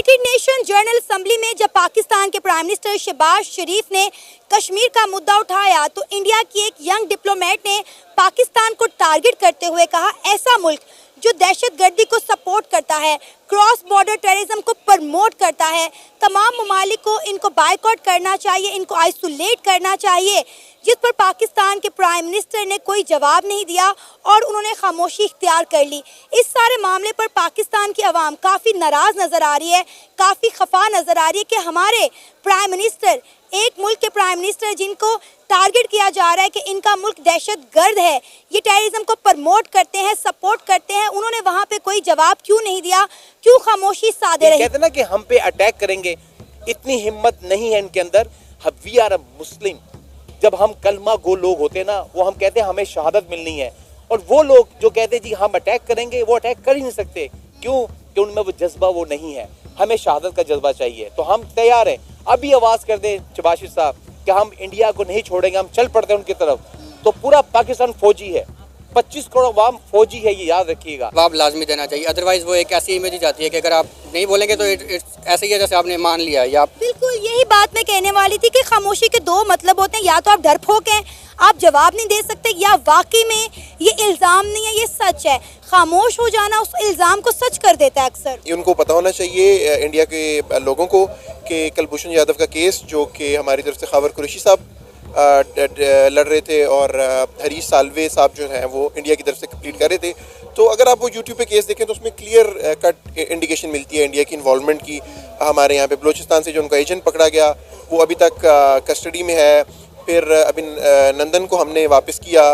United nation general assembly में जब पाकिस्तान के प्राइम मिनिस्टर शहबाज शरीफ ने कश्मीर का मुद्दा उठाया तो इंडिया की एक यंग डिप्लोमेट ने पाकिस्तान को टारगेट करते हुए कहा, ऐसा मुल्क जो दहशतगर्दी को सपोर्ट करता है, क्रॉस बॉर्डर टेररिज्म को प्रमोट करता है, तमाम ममालिक को इनको बायकॉट करना चाहिए, इनको आइसोलेट करना चाहिए। जिस पर पाकिस्तान के प्राइम मिनिस्टर ने कोई जवाब नहीं दिया और उन्होंने खामोशी इख्तियार कर ली। इस सारे मामले पर पाकिस्तान की आवाम काफ़ी नाराज़ नज़र आ रही है, काफ़ी खफा नज़र आ रही है कि हमारे प्राइम मिनिस्टर, एक मुल्क के प्राइम मिनिस्टर जिनको टारगेट किया जा रहा है कि इनका मुल्क दहशतगर्द है, ये टेररिज्म को प्रमोट करते हैं, सपोर्ट करते हैं, उन्होंने वहाँ पे कोई जवाब क्यों नहीं दिया, क्यों खामोशी साधे रही? कहते ना कि हम पे अटैक करेंगे, इतनी हिम्मत नहीं है इनके अंदर। वी आर अ मुस्लिम। जब हम कलमा गो लोग होते हैं ना, वो हम कहते हैं हमें शहादत मिलनी है, और वो लोग जो कहते हैं जी हम अटैक करेंगे, वो अटैक कर ही नहीं सकते। क्यों? कि उनमें वो जज्बा वो नहीं है। हमें शहादत का जज्बा चाहिए, तो हम तैयार हैं। अभी आवाज कर दें शहबाज साहब कि हम इंडिया को नहीं छोड़ेंगे, हम चल पड़ते हैं उनकी तरफ, तो पूरा पाकिस्तान फौजी है, 25 करोड़ अवाम फौजी है, ये याद रखिएगा। जवाब लाजमी देना चाहिए, अदरवाइज वो एक ऐसी इमेज जाती है कि अगर आप नहीं बोलेंगे तो ऐसे ही है जैसे आपने मान लिया या बिल्कुल यही बात मैं कहने वाली थी कि खामोशी के दो मतलब होते हैं, या तो आप डरपोक हैं, आप जवाब नहीं दे सकते, या वाकई में ये इल्ज़ाम नहीं है, ये सच है। खामोश हो जाना उस इल्ज़ाम को सच कर देता है अक्सर। ये उनको पता होना चाहिए इंडिया के लोगों को कि कुलभूषण यादव का केस, जो कि हमारी तरफ से खावर कुरैशी साहब लड़ रहे थे और हरीश साल्वे साहब जो हैं वो इंडिया की तरफ से कंप्लीट कर रहे थे, तो अगर आप वो यूट्यूब पे केस देखें तो उसमें क्लियर कट इंडिकेशन मिलती है इंडिया की इन्वॉल्वमेंट की। हमारे यहाँ पे बलूचिस्तान से जो उनका एजेंट पकड़ा गया वो अभी तक कस्टडी में है। फिर अभी नंदन को हमने वापस किया,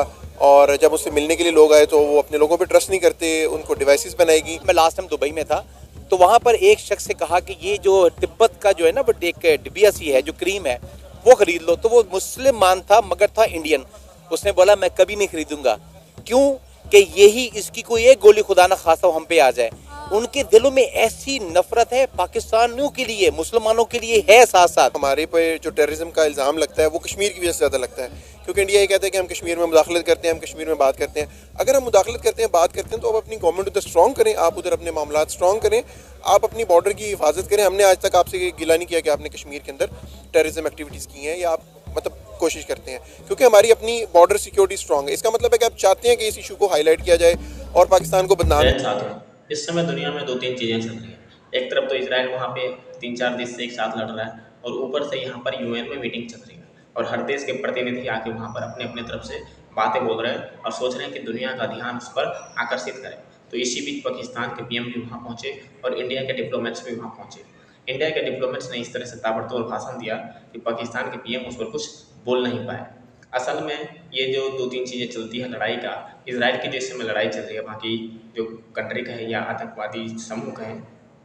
और जब उससे मिलने के लिए लोग आए तो वो अपने लोगों पे ट्रस्ट नहीं करते, उनको डिवाइसेस बनाएगी। मैं लास्ट टाइम दुबई में था, तो वहाँ पर एक शख्स से कहा कि ये जो तिब्बत का जो है ना, बट एक डिबिया सी है जो क्रीम है, वो खरीद लो। तो वो मुसलमान था मगर था इंडियन। उसने बोला मैं कभी नहीं खरीदूंगा। क्यों? कि यही इसकी कोई एक गोली खुदा ना खासा हम पे आ जाए। उनके दिलों में ऐसी नफरत है पाकिस्तानियों के लिए, मुसलमानों के लिए है। साथ साथ हमारे पे जो टेररिज्म का इल्ज़ाम लगता है वो कश्मीर की वजह से ज़्यादा लगता है, क्योंकि इंडिया ये कहता है कि हम कश्मीर में मुदाखलत करते हैं, हम कश्मीर में बात करते हैं। अगर हम मुदाखलत करते हैं, बात करते हैं, तो आप अपनी गवर्नमेंट उधर स्ट्रॉन्ग करें, आप उधर अपने मामला स्ट्रॉन्ग करें, आप अपनी बॉर्डर की हिफाजत करें। हमने आज तक आपसे गिला नहीं किया कि आपने कश्मीर के अंदर टेररिज्म एक्टिविटीज़ की हैं, या आप मतलब कोशिश करते हैं, क्योंकि हमारी अपनी बॉर्डर सिक्योरिटी स्ट्रॉन्ग है। इसका मतलब है कि आप चाहते हैं कि इस इशू को हाईलाइट किया जाए और पाकिस्तान को बदनाम। इस समय दुनिया में दो तीन चीज़ें चल रही हैं। एक तरफ तो इजराइल वहाँ पे 3-4 देश से एक साथ लड़ रहा है, और ऊपर से यहाँ पर यूएन में मीटिंग चल रही है, और हर देश के प्रतिनिधि आके वहाँ पर अपने अपने तरफ से बातें बोल रहे हैं और सोच रहे हैं कि दुनिया का ध्यान उस पर आकर्षित करें। तो इसी बीच पाकिस्तान के पीएम भी वहाँ पहुँचे और इंडिया के डिप्लोमेट्स भी वहाँ पहुँचे। इंडिया के डिप्लोमेट्स ने इस तरह से ताबड़तोड़ भाषण दिया कि पाकिस्तान के पीएम उस पर कुछ बोल नहीं पाए। असल में ये जो दो तीन चीज़ें चलती है लड़ाई का, इजराइल की देश में लड़ाई चल रही है, बाकी जो कंट्री का है या आतंकवादी समूह का है,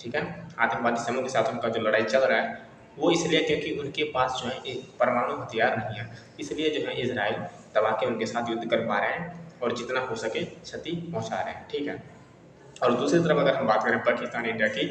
ठीक है, आतंकवादी समूह के साथ उनका जो लड़ाई चल रहा है वो इसलिए क्योंकि उनके पास जो है परमाणु हथियार नहीं है, इसलिए जो है इजराइल दबा के उनके साथ युद्ध कर पा रहे हैं और जितना हो सके क्षति पहुँचा रहे हैं, ठीक है। और दूसरी तरफ अगर हम बात करें पाकिस्तान इंडिया की,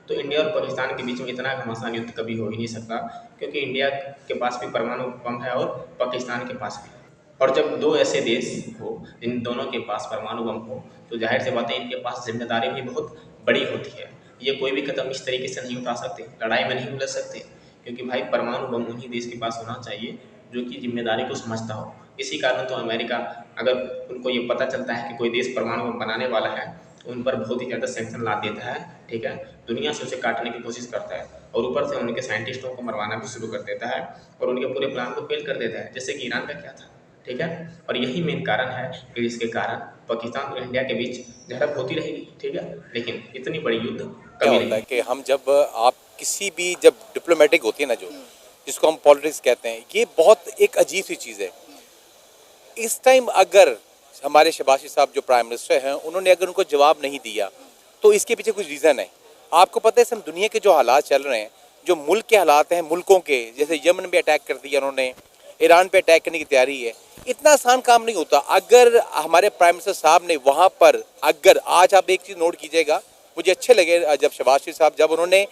तो इंडिया और पाकिस्तान के बीच में इतना घमासान युद्ध कभी हो ही नहीं सकता, क्योंकि इंडिया के पास भी परमाणु बम है और पाकिस्तान के पास भी। और जब दो ऐसे देश हो इन दोनों के पास परमाणु बम हो, तो जाहिर सी बात है इनके पास जिम्मेदारी भी बहुत बड़ी होती है। ये कोई भी कदम इस तरीके से नहीं उठा सकते, लड़ाई में नहीं उलझ सकते, क्योंकि भाई परमाणु बम उन्हीं देश के पास होना चाहिए जो कि जिम्मेदारी को समझता हो। इसी कारण तो अमेरिका, अगर उनको ये पता चलता है कि कोई देश परमाणु बम बनाने वाला है, उन पर बहुत ही ज़्यादा सैंक्शन ला देता है, ठीक है, दुनिया से उसे काटने की कोशिश करता है, और ऊपर से उनके साइंटिस्टों को मरवाना भी शुरू कर देता है और उनके पूरे प्लान को फेल कर देता है, जैसे कि ईरान का क्या था, ठीक है। और यही मेन कारण है कि जिसके कारण पाकिस्तान और इंडिया के बीच झड़प होती रहेगी, ठीक है, लेकिन इतनी बड़ी युद्ध कभी नहीं। कि हम जब आप किसी भी जब डिप्लोमेटिक होती है ना, जो जिसको हम पॉलिटिक्स कहते हैं, ये बहुत एक अजीब सी चीज़ है। इस टाइम अगर हमारे शहबाज साहब जो प्राइम मिनिस्टर हैं, उन्होंने अगर उनको जवाब नहीं दिया तो इसके पीछे कुछ रीज़न है। आपको पता है सब दुनिया के जो हालात चल रहे हैं, जो मुल्क के हालात हैं, मुल्कों के, जैसे यमन पे अटैक कर दिया उन्होंने, ईरान पे अटैक करने की तैयारी है, इतना आसान काम नहीं होता। अगर हमारे प्राइम मिनिस्टर साहब ने वहाँ पर, अगर आज आप एक चीज़ नोट कीजिएगा, मुझे अच्छे लगे जब शहबाज साहब जब उन्होंने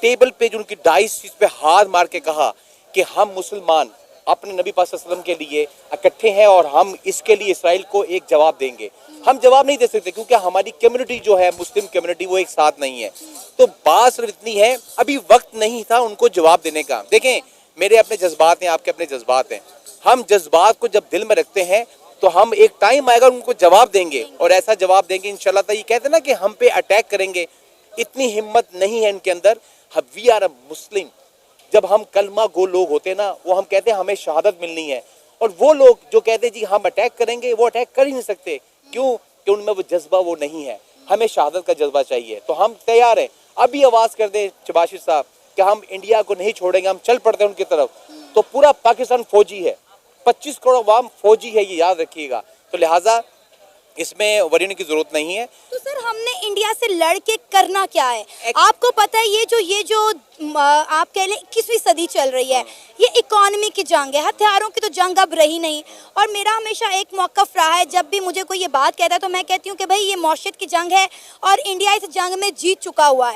टेबल पे जो उनकी डाइस चीज़ पे हाथ मार के कहा कि हम मुसलमान अपने नबी पाक सल्लल्लाहु अलैहि वसल्लम के लिए इकट्ठे हैं और हम इसके लिए इसराइल को एक जवाब देंगे। हम जवाब नहीं दे सकते क्योंकि हमारी कम्युनिटी जो है, मुस्लिम कम्युनिटी, वो एक साथ नहीं है। तो बात सिर्फ इतनी है, अभी वक्त नहीं था उनको जवाब देने का। देखें, मेरे अपने जज्बात हैं, आपके अपने जज्बात हैं। हम जज्बात को जब दिल में रखते हैं तो हम एक टाइम आएगा उनको जवाब देंगे, और ऐसा जवाब देंगे इंशाल्लाह। तो ये कहते हैं ना कि हम पे अटैक करेंगे, इतनी हिम्मत नहीं है इनके अंदर। वी आर अ मुस्लिम। जब हम कलमा गो लोग होते हैं ना, वो हम कहते हैं हमें शहादत मिलनी है, और वो लोग जो कहते हैं जी हम अटैक करेंगे, वो अटैक कर ही नहीं सकते। क्यों? कि उनमें वो जज्बा वो नहीं है। हमें शहादत का जज्बा चाहिए। तो हम तैयार हैं। अभी आवाज़ कर दें शबाशिर साहब कि हम इंडिया को नहीं छोड़ेंगे, हम चल पड़ते हैं उनकी तरफ, तो पूरा पाकिस्तान फौजी है, 25 करोड़ अवाम फौजी है, ये याद रखिएगा। तो लिहाजा इसमें वरी होने की जरूरत नहीं है। तो सर, हमने इंडिया से लड़ के करना क्या है? आपको पता है ये जो आप कह लें 21वीं सदी चल रही है, ये इकोनॉमी की जंग है, हथियारों की तो जंग अब रही नहीं। और मेरा हमेशा एक मौक़िफ़ रहा है, जब भी मुझे कोई ये बात कहता है तो मैं कहती हूँ कि भाई ये मौशियत की जंग है और इंडिया इस जंग में जीत चुका हुआ है।